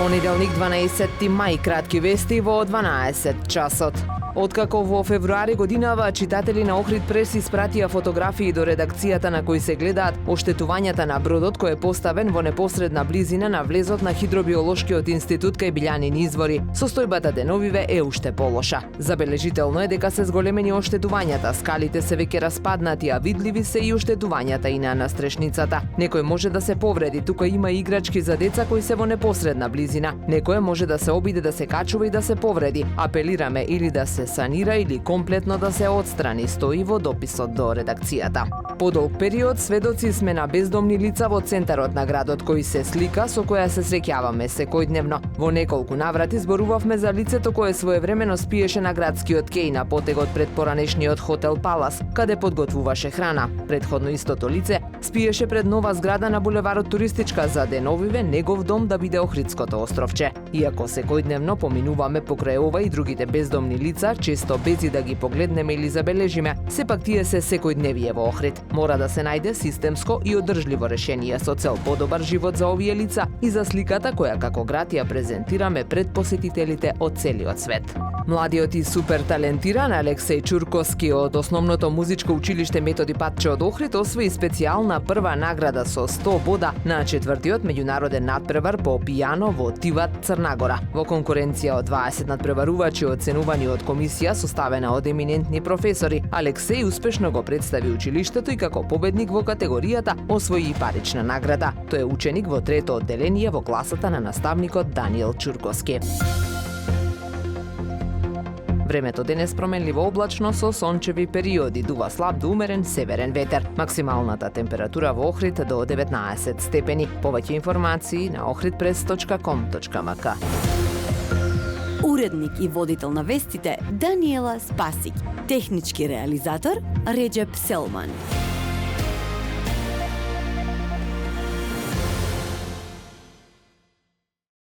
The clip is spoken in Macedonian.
Понеделник 12 мај, кратки вести во 12 часот. Откако во февруари годинава читатели на Охрид прес испратија фотографии до редакцијата на кои се гледаат оштетувањата на бродот кој е поставен во непосредна близина на влезот на Хидробиолошкиот институт кај Билјанин извори, состојбата деновиве е уште полоша. Забележително е дека се зголемени оштетувањата, скалите се веќе распаднати, а видливи се и оштетувањата и на настрешницата. Некој може да се повреди, тука има и играчки за деца кои се во непосредна близина. Некој може да се обиде да се качува и да се повреди. Апелираме или да се санира или комплетно да се отстрани, стои во дописот до редакцијата. Подолг период сведоци сме на бездомни лица во центарот на градот, кој се слика со која се среќаваме секојдневно. Во неколку наврати зборувавме за лицето кое своевремено спиеше на градскиот кеј на потегот пред поранешниот хотел Палас, каде подготвуваше храна. Предходно истото лице спиеше пред нова зграда на булеварот Туристичка за деновиве негов дом да биде Охридското островче. Иако секојдневно поминуваме покрај ова и другите бездомни лица, често без и да ги погледнеме или забележиме, сепак тие се секојдневие во Охрид. Мора да се најде системско и одржливо решение со цел подобар живот за овие лица и за сликата која како град ја презентираме пред посетителите од целиот свет. Младиот и супер талентиран Алексеј Чурковски од Основното музичко училиште Методи Патче од Охрид освои специјална прва награда со 100 бода на 4-тиот меѓународен надпревар по пијано во Тиват, Црнагора. Во конкуренција од 20 надпреварувачи оценувани од комисија составена од еминентни професори, Алексеј успешно го представи училиштето и како победник во категоријата освои и парична награда. Тој е ученик во трето одделение во класата на наставникот Даниел Чурковски. Времето денес променливо облачно со сончеви периоди, дува слаб до умерен северен ветер. Максималната температура во Охрид до 19 степени. Повеќе информации на ohridpress.com.mk. Уредник и водител на вестите Даниела Спасик. Технички реализатор Реджеп Селман.